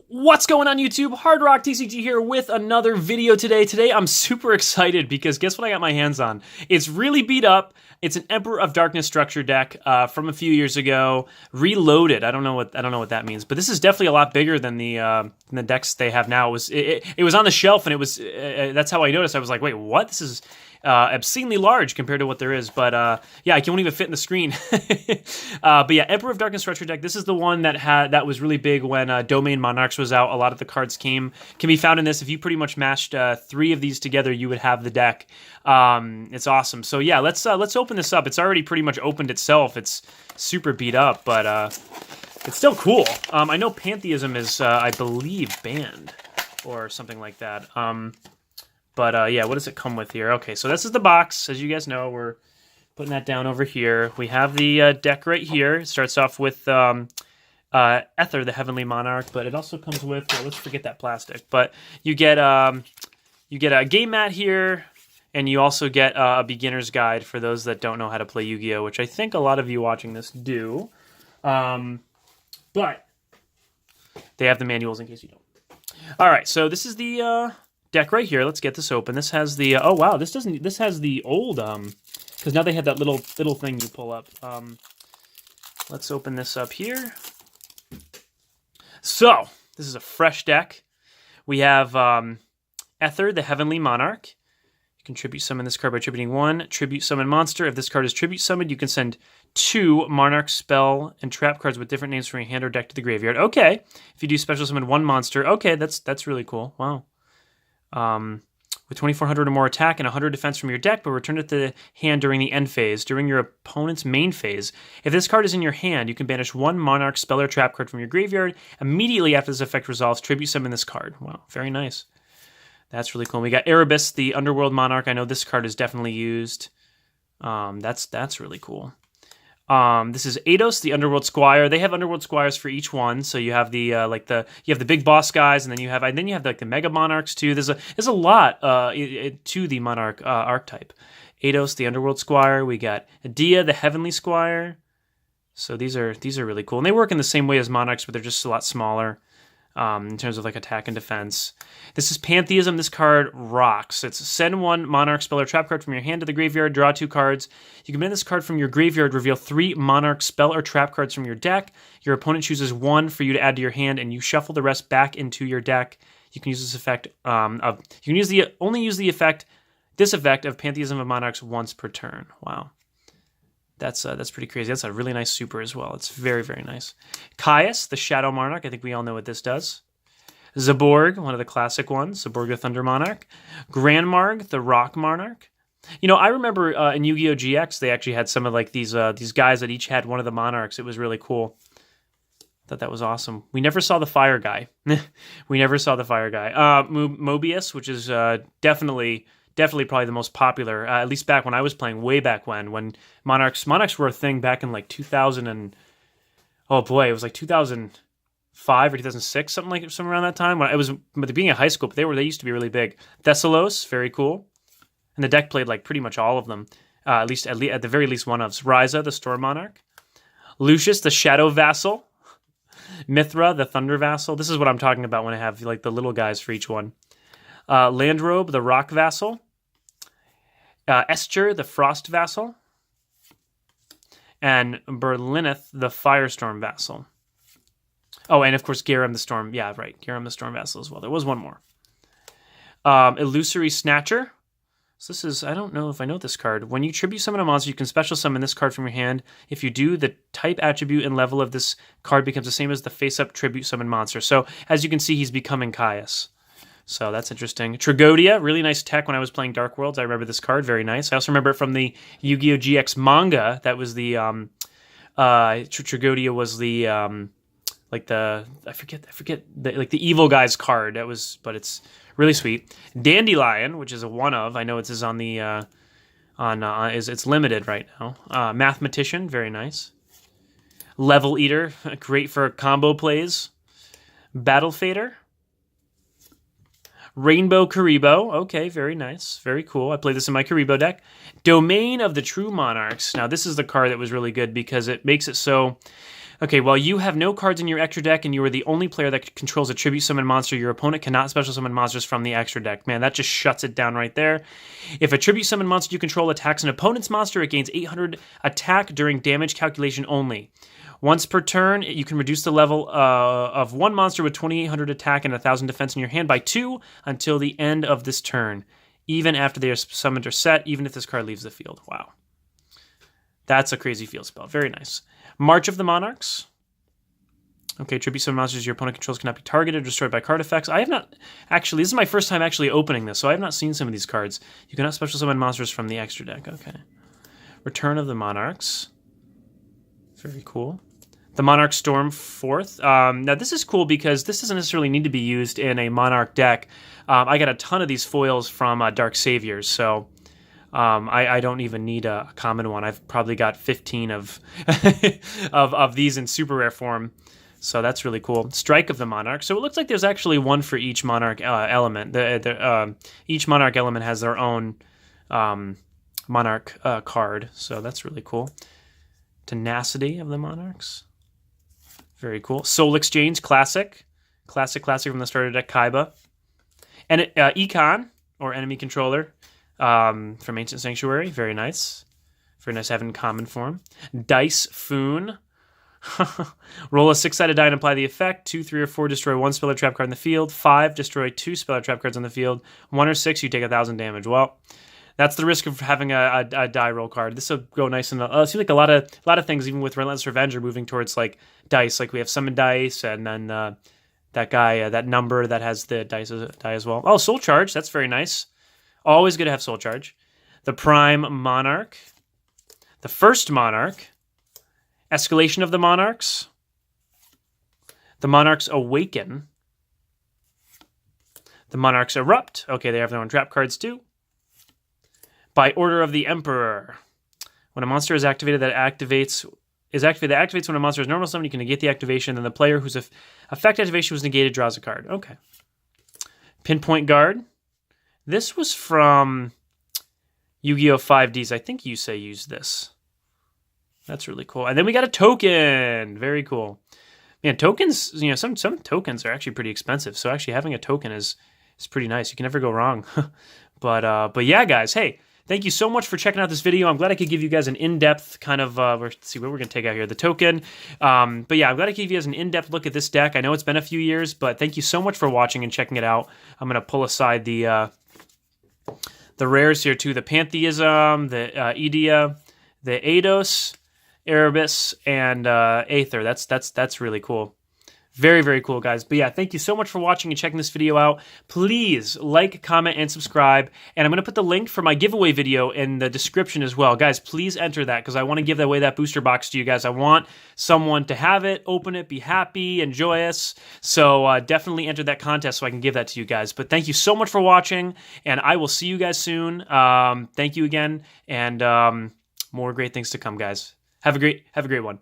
What's going on YouTube? HardRawkTCG here with another video today. Today I'm super excited because guess what I got my hands on? It's really beat up. It's an Emperor of Darkness structure deck from a few years ago, reloaded. I don't know what that means, but this is definitely a lot bigger than the decks they have now. It was on the shelf and it was that's how I noticed. I was like, wait, what? This is obscenely large compared to what there is, but yeah, I won't even fit in the screen. But yeah, Emperor of Darkness structure deck. This is the one that was really big when Domain Monarchs was out. A lot of the cards can be found in this. If you pretty much mashed 3 of these together, you would have the deck. It's awesome. So yeah, let's open this up. It's already pretty much opened itself. It's super beat up, but it's still cool. I know Pantheism is, I believe, banned or something like that. But yeah, what does it come with here? Okay, so this is the box. As you guys know, we're putting that down over here. We have the deck right here. It starts off with Ether, the Heavenly Monarch, but it also comes with, well, let's forget that plastic. But you get a game mat here, and you also get a beginner's guide for those that don't know how to play Yu-Gi-Oh!, which I think a lot of you watching this do. But they have the manuals in case you don't. All right, so this is the deck right here. Let's get this open. This has the oh wow, this has the old because now they have that little thing you pull up. Let's open this up here. So this is a fresh deck. We have Ether, the Heavenly Monarch. You can tribute summon this card by tributing 1 tribute summon monster. If this card is tribute summoned, you can send 2 Monarch spell and trap cards with different names from your hand or deck to the graveyard. Okay. If you do special summon 1 monster, okay, that's really cool. Wow. With 2,400 or more attack and 100 defense from your deck, but return it to the hand during the end phase. During your opponent's main phase, if this card is in your hand, you can banish 1 Monarch spell or trap card from your graveyard. Immediately after this effect resolves, tribute summon this card. Wow, very nice. That's really cool. We got Erebus, the Underworld Monarch. I know this card is definitely used. That's really cool. This is Eidos, the Underworld Squire. They have Underworld Squires for each one. So you have the you have the big boss guys, and then you have like the Mega Monarchs too. There's a lot to the Monarch archetype. Eidos, the Underworld Squire. We got Dia, the Heavenly Squire. So these are really cool, and they work in the same way as Monarchs, but they're just a lot smaller. In terms of like attack and defense. This is Pantheism. This card rocks. It's send 1 Monarch spell or trap card from your hand to the graveyard, draw 2 cards. You can ban this card from your graveyard, reveal 3 Monarch spell or trap cards from your deck. Your opponent chooses 1 for you to add to your hand, and you shuffle the rest back into your deck. You can use this effect only use this effect of Pantheism of Monarchs once per turn. Wow. That's pretty crazy. That's a really nice super as well. It's very, very nice. Caius, the Shadow Monarch. I think we all know what this does. Zaborg, one of the classic ones. Zaborg, the Thunder Monarch. Grandmarg, the Rock Monarch. You know, I remember in Yu-Gi-Oh! GX, they actually had some of like these guys that each had one of the monarchs. It was really cool. Thought that was awesome. We never saw the Fire guy. We never saw the Fire guy. Mobius, which is definitely probably the most popular, at least back when I was playing, way back when Monarchs were a thing back in like 2000 and, oh boy, it was like 2005 or 2006, something around that time. When it was at the beginning of high school, but they used to be really big. Thessalos, very cool. And the deck played like pretty much all of them, at the very least one of. Ryza, the Storm Monarch. Lucius, the Shadow Vassal. Mithra, the Thunder Vassal. This is what I'm talking about when I have like the little guys for each one. Landrobe, the Rock Vassal. Escher, the Frost Vassal. And Berlineth, the Firestorm Vassal. Oh, and of course, Garam the Storm. Yeah, right. Garam the Storm Vassal as well. There was one more. Illusory Snatcher. So this is, I don't know if I know this card. When you tribute summon a monster, you can special summon this card from your hand. If you do, the type, attribute, and level of this card becomes the same as the face-up tribute summon monster. So, as you can see, he's becoming Caius. So that's interesting. Tragodia, really nice tech when I was playing Dark Worlds. I remember this card, very nice. I also remember it from the Yu-Gi-Oh! GX manga. That was the, Tragodia was the, I forget, the evil guy's card. But it's really sweet. Dandelion, which is a one of, I know it is on the, it's limited right now. Mathematician, very nice. Level Eater, great for combo plays. Battle Fader. Rainbow Karibo. Okay, very nice. Very cool. I played this in my Karibo deck. Domain of the True Monarchs. Now, this is the card that was really good because it makes it so Okay, well, you have no cards in your extra deck, and you are the only player that controls a tribute summon monster. Your opponent cannot special summon monsters from the extra deck. Man, that just shuts it down right there. If a tribute summon monster you control attacks an opponent's monster, it gains 800 attack during damage calculation only. Once per turn, you can reduce the level of one monster with 2,800 attack and 1,000 defense in your hand by 2 until the end of this turn, even after they are summoned or set, even if this card leaves the field. Wow. That's a crazy field spell. Very nice. March of the Monarchs. Okay, tribute summon monsters your opponent controls cannot be targeted or destroyed by card effects. I have not actually, this is my first time actually opening this, so I have not seen some of these cards. You cannot special summon monsters from the extra deck. Okay. Return of the Monarchs. Very cool. The Monarch Storm 4th. Now this is cool because this doesn't necessarily need to be used in a Monarch deck. I got a ton of these foils from Dark Saviors, so I don't even need a common one. I've probably got 15 of of these in super rare form. So that's really cool. Strike of the Monarch. So it looks like there's actually one for each Monarch element. Each Monarch element has their own Monarch card. So that's really cool. Tenacity of the Monarchs. Very cool. Soul Exchange, classic. Classic from the starter deck, Kaiba. And Econ, or Enemy Controller, from Ancient Sanctuary. Very nice. Very nice having common form. Dice Foon. Roll a 6-sided die and apply the effect. 2, 3, or 4, destroy 1 spell or trap card in the field. 5, destroy 2 spell or trap cards on the field. 1 or 6, you take 1,000 damage. Well, that's the risk of having a die roll card. This will go nice and it seems like a lot of things, even with Relentless Revenge, are moving towards like dice. Like we have Summon Dice, and then that guy, that number that has the die as well. Oh, Soul Charge, that's very nice. Always good to have Soul Charge. The Prime Monarch, the first Monarch, Escalation of the Monarchs, the Monarchs Awaken, the Monarchs Erupt. Okay, they have their own trap cards too. By Order of the Emperor. When a monster is activated that activates when a monster is normal summon, you can negate the activation, then the player whose effect activation was negated draws a card. Okay. Pinpoint Guard. This was from Yu-Gi-Oh! 5Ds. I think Yusei used this. That's really cool. And then we got a token. Very cool. Man, tokens, some tokens are actually pretty expensive. So actually having a token is pretty nice. You can never go wrong. But yeah, guys, hey, thank you so much for checking out this video. I'm glad I could give you guys an in-depth kind of, let's see what we're going to take out here, the token. But yeah, I'm glad I could give you guys an in-depth look at this deck. I know it's been a few years, but thank you so much for watching and checking it out. I'm going to pull aside the rares here too, the Pantheism, the Edea, the Eidos, Erebus, and Aether. That's really cool. Very, very cool, guys. But yeah, thank you so much for watching and checking this video out. Please like, comment, and subscribe. And I'm going to put the link for my giveaway video in the description as well. Guys, please enter that because I want to give away that booster box to you guys. I want someone to have it, open it, be happy, and joyous. So definitely enter that contest so I can give that to you guys. But thank you so much for watching, and I will see you guys soon. Thank you again, and more great things to come, guys. Have a great one.